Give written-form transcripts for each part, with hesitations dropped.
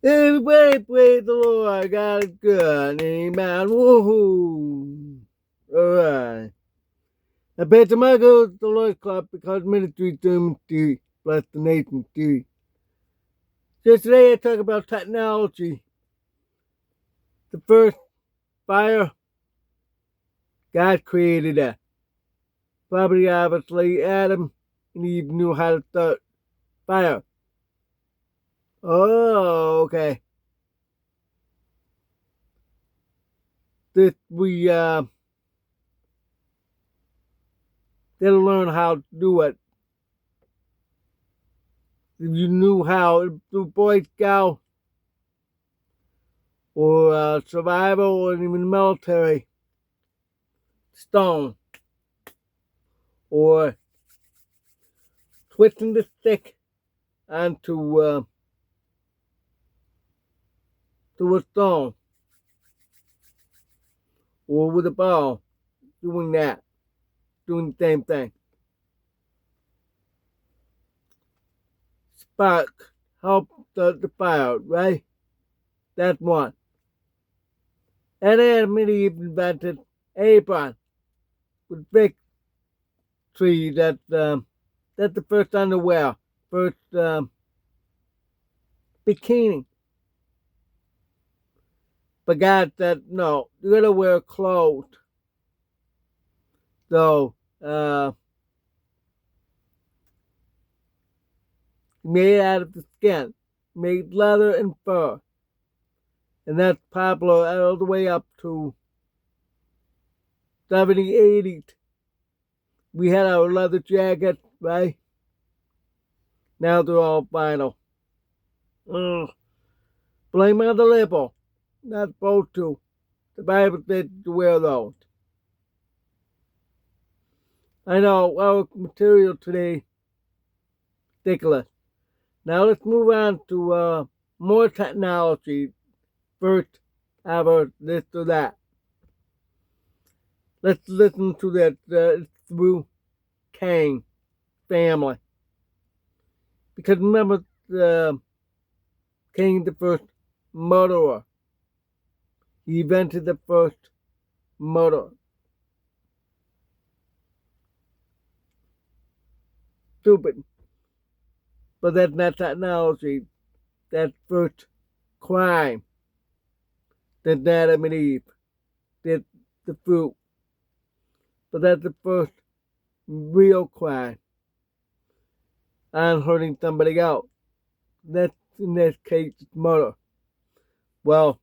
Everybody praise the Lord. God is good. Amen. Woohoo. Alright. I bet the Michael the Lord Club because ministry doom theory. Bless the nation theory. Just today I talk about technology. The first fire, God created that. Probably obviously Adam and Eve knew how to start fire. Oh, okay. This we didn't learn how to do it. If you knew how, the Boy Scout or survival or even military, stone or twisting the stick onto to a stone or with a ball, doing that, doing the same thing. Spark help the fire, right? That's one. And then many even invented apron with big tree that's the first underwear, first bikini. But God said, no, you gotta wear clothes. So, made out of the skin, made leather and fur. And that's popular all the way up to 70s, 80s. We had our leather jackets, right? Now they're all vinyl. Blame on the label. Not supposed to. The Bible said to wear those. I know, our material today, ridiculous. Now let's move on to more technology. First, ever this or that. Let's listen to that through Cain family. Because remember, Cain the first murderer. He invented the first murder. Stupid. But that's not technology. That's first crime. That Adam and Eve did the fruit. But that's the first real crime on hurting somebody else. That's in this case murder. Well,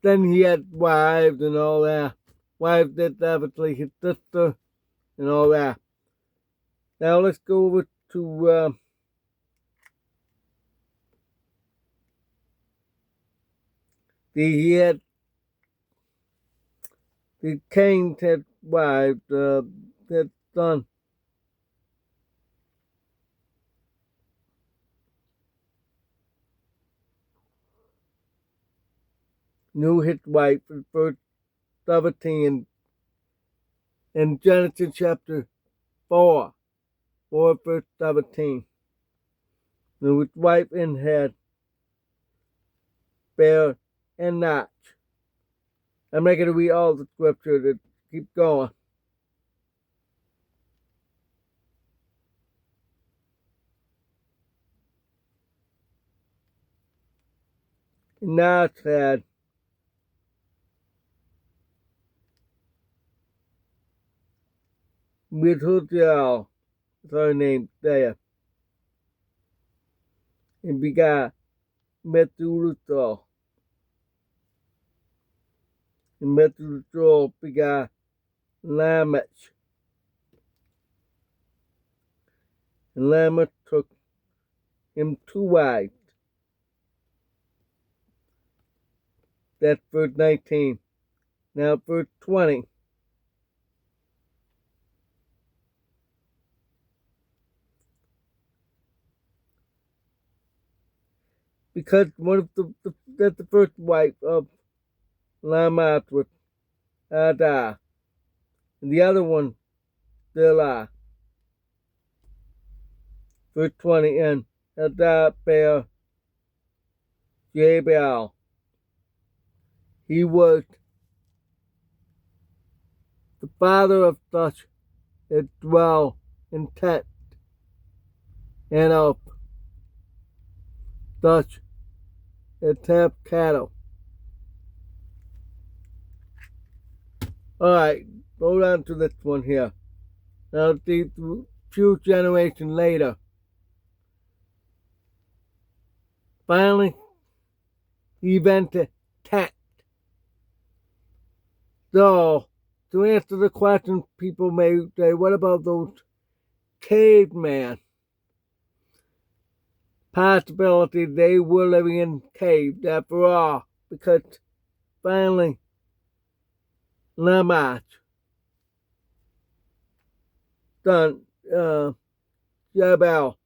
then he had wives and all that. Wives that obviously his sister and all that. Now let's go over to he had the Cain had wives, that son. Knew his wife in verse 17 in Genesis chapter 4, verse 17. Knew his wife and had bear and notch. I'm not going to read all the scripture, to keep going. And notch had Methuselah, is her name there, and begot Methuselah. And Methuselah begot Lamech. And Lamech took him two wives. That's verse 19. Now verse 20. Because one of that's the first wife of Lamech was Ada. And the other one, Zillah. Verse 20 and Bear Jabal. He was the father of such that dwell in tent and of such as have cattle. Alright, hold on to this one here. Now, the few generations later, finally, he invented tent. So, to answer the question, people may say, what about those caveman? Possibility they were living in caves after all, because finally, Lamech, son, Jabal,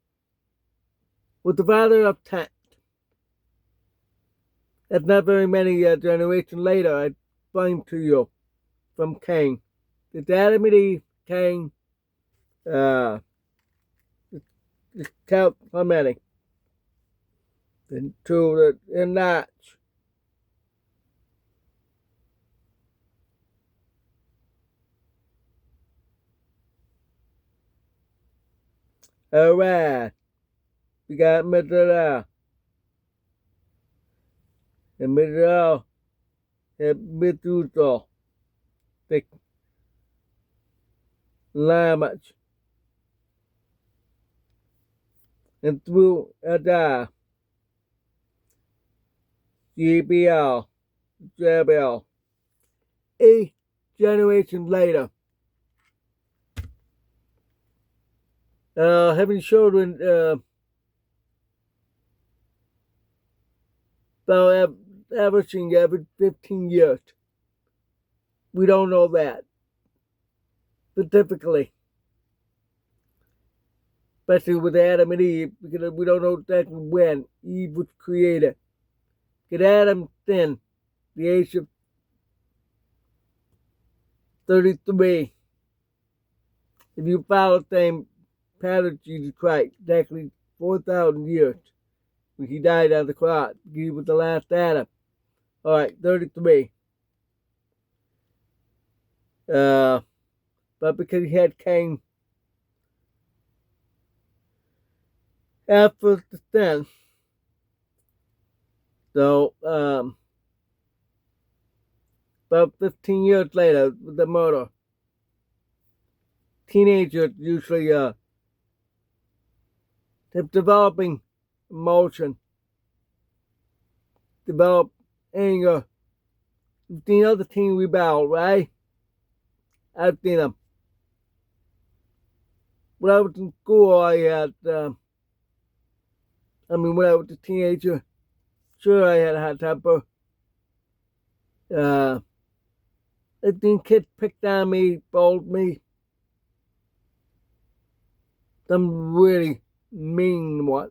was the father of tent. That's not very many generations later, I explain to you, from Cain. It's Adam and Eve, Cain, just count how many. And two, and Notch. Alright, we got Methuselah. And Methuselah, and Methuselah, the Lamech. And through Ada, Jabal, 8 generations later, having children, about averaging every 15 years. We don't know that specifically, especially with Adam and Eve, because we don't know exactly when Eve was created. Because Adam sinned the age of 33. If you follow the same pattern of Jesus Christ, exactly 4,000 years when he died on the cross, he was the last Adam. Alright, 33. But because he had Cain after the sin, so about 15 years later, the murder, teenagers usually developing emotion, develop anger. You've seen other teen rebel, right? I've seen them. When I was in school, I had, when I was a teenager, sure I had a hot temper. I think kids picked on me, bullied me. Some really mean ones.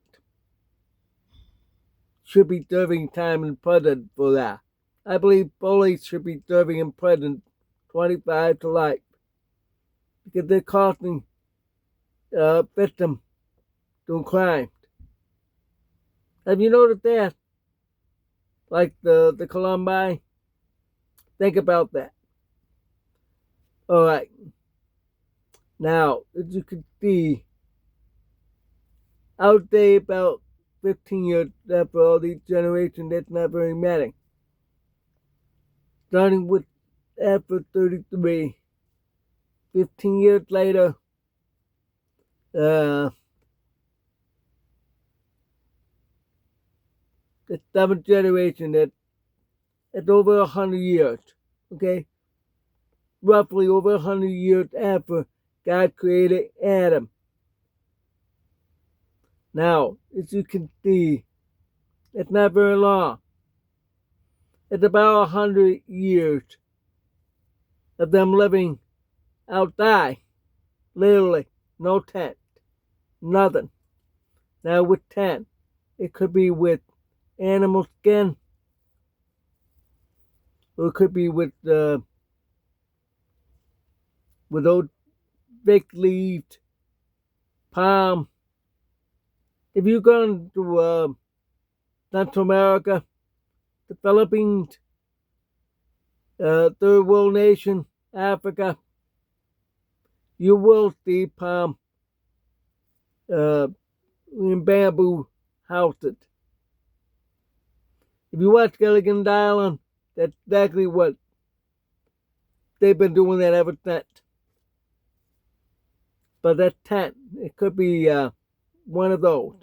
Should be serving time in prison for that. I believe bullies should be serving in prison 25 to life, because they're causing victims doing crimes. Have you noticed that? Like the Columbine? Think about that. Alright. Now, as you can see, I would say about 15 years after all these generations, that's not very many. Starting with after 33, 15 years later, the 7th generation, that's over 100 years, okay? Roughly over 100 years after God created Adam. Now, as you can see, it's not very long. It's about 100 years of them living outside, literally, no tent, nothing. Now with tent, it could be with animal skin, or it could be with those big leaved palm If you go to Central America, the Philippines, third world nation, Africa, you will see palm in bamboo houses. If you watch Gilligan's Island, that's exactly what they've been doing that ever since. But that tent, it could be one of those.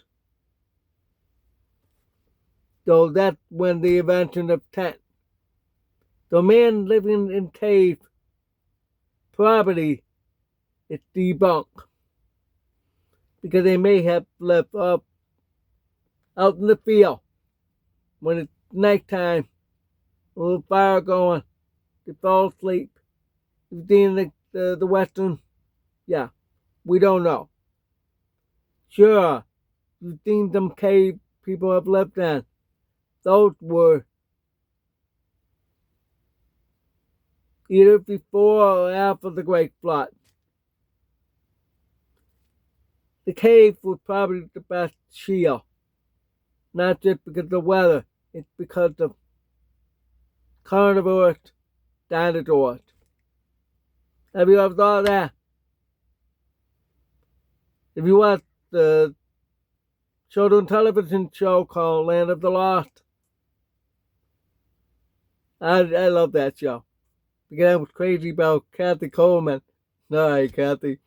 So that's when the invention of tent. The man living in cave property is debunked because they may have left up out in the field when it's nighttime, a little fire going, they fall asleep. You've seen the Western, yeah, we don't know. Sure, you've seen some cave people have lived in. Those were either before or after the Great Flood. The cave was probably the best shield, not just because of the weather, it's because of carnivores, dinosaurs. Have you ever thought of that? If you watch the children's television show called Land of the Lost, I love that show. Because I was crazy about Kathy Coleman. Sorry, Kathy.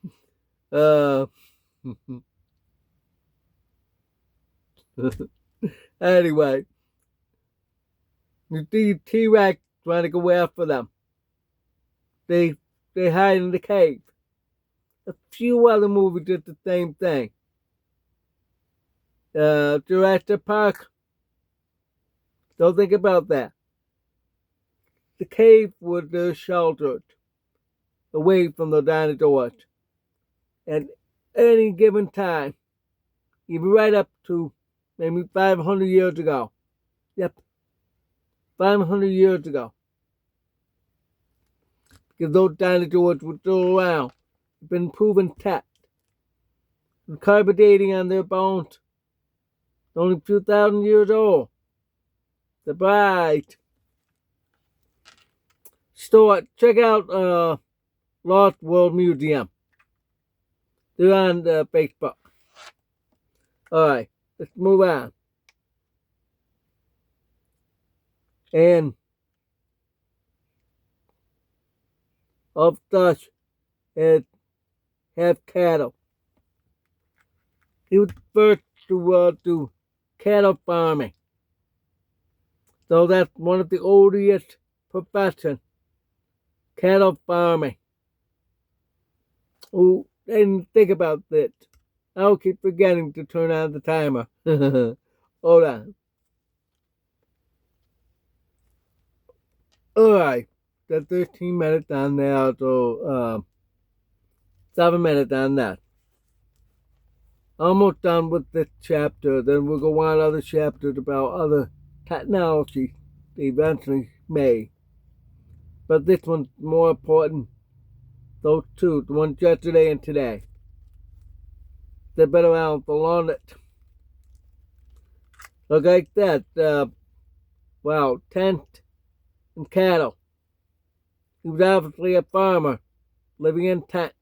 Anyway, you see T-Rex trying to go after them. They hide in the cave. A few other movies did the same thing. Jurassic Park. Don't think about that. The cave was sheltered away from the dinosaurs. At any given time, even right up to maybe 500 years ago. Yep, 500 years ago. Because those dinosaurs were still around. Been proven test. The carbon dating on their bones, only a few thousand years old. The bright. Check out Lost World Museum. They're on Facebook. Alright, let's move on. And of such as have cattle. He was first to do cattle farming. So that's one of the oldest professions. Cattle farming. Oh, I didn't think about that. I'll keep forgetting to turn on the timer. Hold on. Alright. That's 13 minutes on there, so 7 minutes on that. Almost done with this chapter. Then we'll go on other chapters about other technology they eventually made. But this one's more important. Those two, the ones yesterday and today. They've been around for long. Look like that. Wow, tent and cattle. He was obviously a farmer living in tent.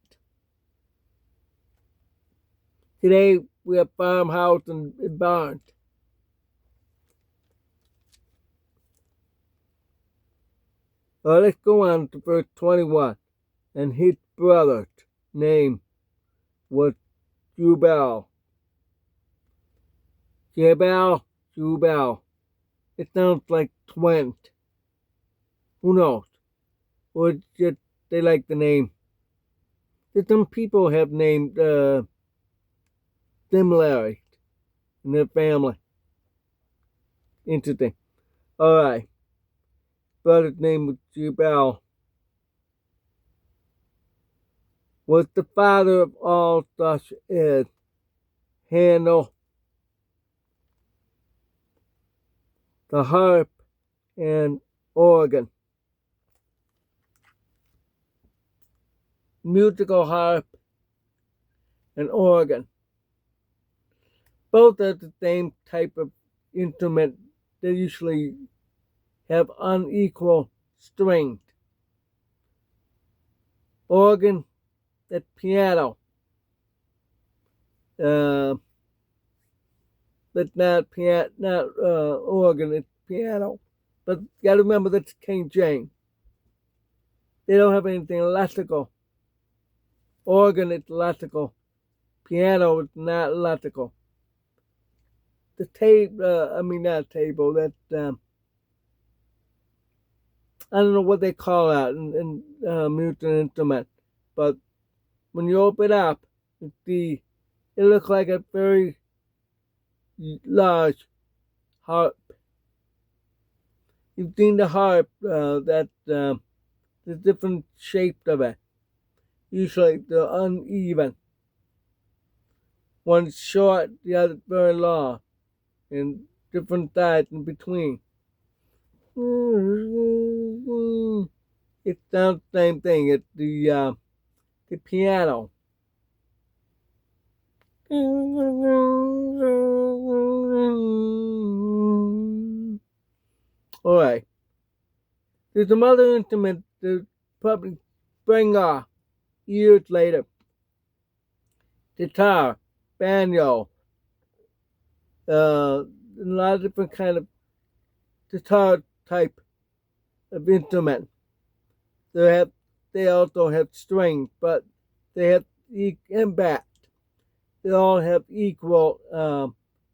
Today we have farmhouse and barns. Let's go on to verse 21. And his brother's name was Jubal. Jubal. It sounds like twins. Who knows? Or just they like the name. Some people have named similarities in their family. Interesting. Alright. Brother's name was Jubal. Was the father of all such as handle the harp and organ. Musical harp and organ. Both are the same type of instrument. They usually have unequal strength. Organ, that piano. But not organ, it's piano. But you gotta remember that's King James. They don't have anything electrical. Organ is electrical. Piano is not electrical. The not table, that, I don't know what they call that in musical instrument, but when you open it up, it looks like a very large harp. You've seen the harp, the different shape of it. Usually they're uneven. One's short, the other very long, and different sides in between. It's the same thing. It's the piano. All right. There's some other instruments that probably bring off years later. Guitar, banjo, a lot of different kind of guitar type of instrument. They also have strings, but they have and bass. They all have equal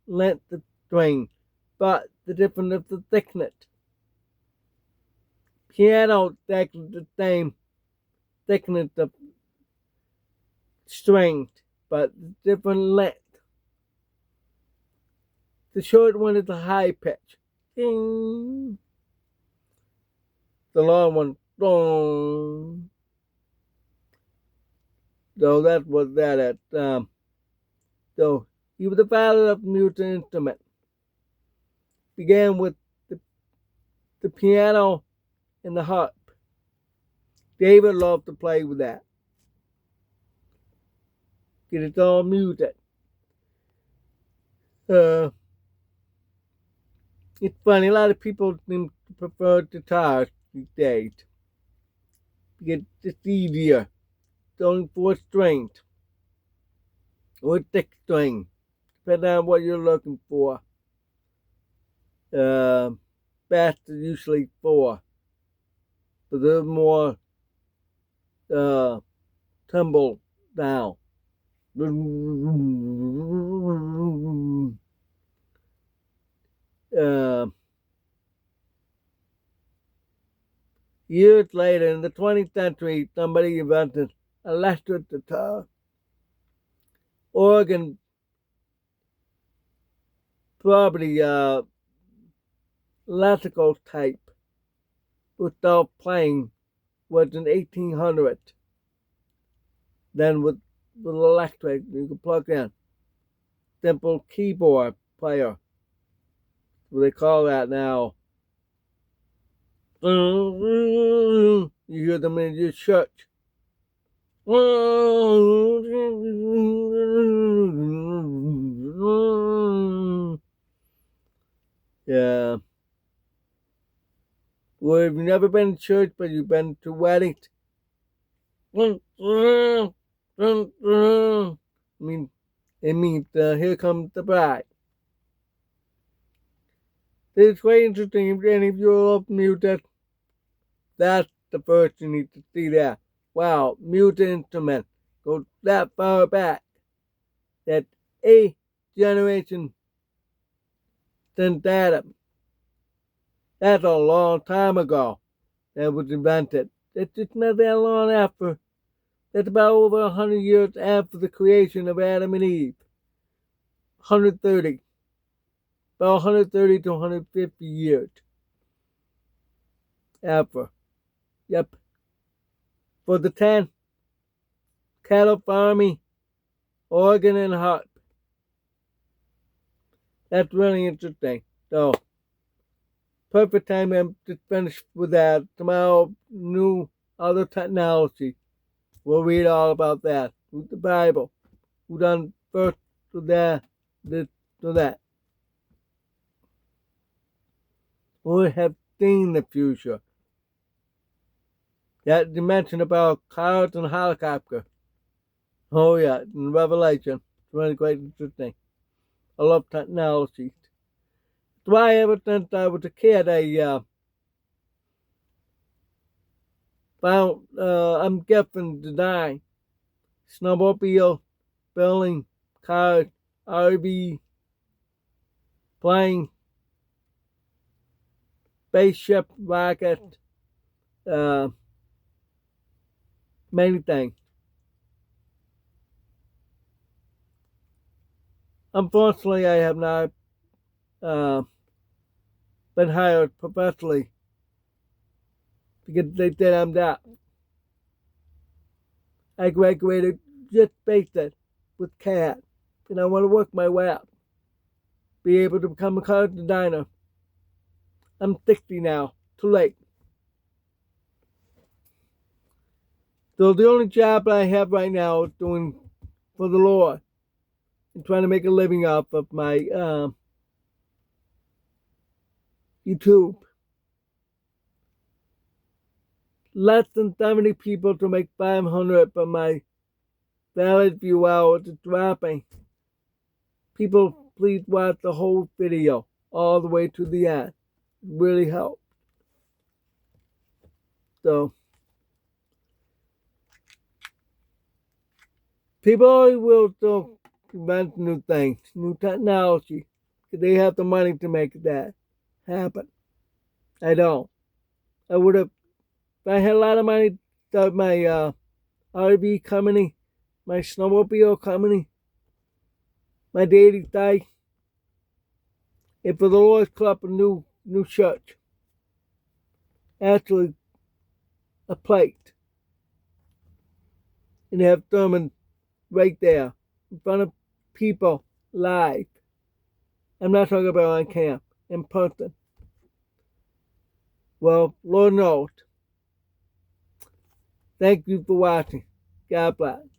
length of string, but the difference is the thickness. Piano is actually the same thickness of string, but different length. The short one is a high pitch. Ding. The long one, dong. So that was that. So he was the father of musical instrument. Began with the piano and the harp. David loved to play with that. It's all music. It's funny, a lot of people seem to prefer guitars these days. It's easier. It's only 4 strings. Or 6 strings. Depending on what you're looking for. Bass is usually 4. But they're more tumble down. Years later, in the 20th century, somebody invented electric guitar. Organ, probably electrical type, without playing, was in 1800. Then with electric, you can plug in. Simple keyboard player. What they call that now. You hear them in your church. Yeah. Well, if you've never been to church, but you've been to weddings. It means here comes the bride. It's quite interesting. If any of you love music, that's the first you need to see there. Wow, music instrument goes that far back. That 8 generation since Adam. That's a long time ago that was invented. It's just not that long after. That's about over 100 years after the creation of Adam and Eve. 130. About 130 to 150 years after. Yep. For the 10, cattle farming, organ and harp. That's really interesting. So, perfect time I'm to finish with that. Tomorrow, new other technology. We'll read all about that. With the Bible. Who done first with the to that. We have seen the future. That you mentioned about cars and helicopters. Oh yeah, in Revelation. It's really quite interesting. I love technology. That's why ever since I was a kid, I found I'm gifting design, snowmobile, building, cars, RV, plane, spaceship, rocket, uh, many things. Unfortunately, I have not uh, been hired professionally because they said I'm deaf. I graduated just basic with CAD, and I want to work my way up, be able to become a car designer. I'm 60 now, too late. So the only job I have right now is doing for the Lord and trying to make a living off of my YouTube. Less than 70 people to make 500, but my valid view hours is dropping. People, please watch the whole video all the way to the end. It really helps. So people always will still invent new things, new technology, because they have the money to make that happen. I don't. I would have, if I had a lot of money, start my RV company, my snowmobile company, my daily site, and for the Lord's Club, a new church. Actually, a plate. And have sermons right there in front of people live. I'm not talking about on camp, in person. Well, Lord knows. Thank you for watching. God bless.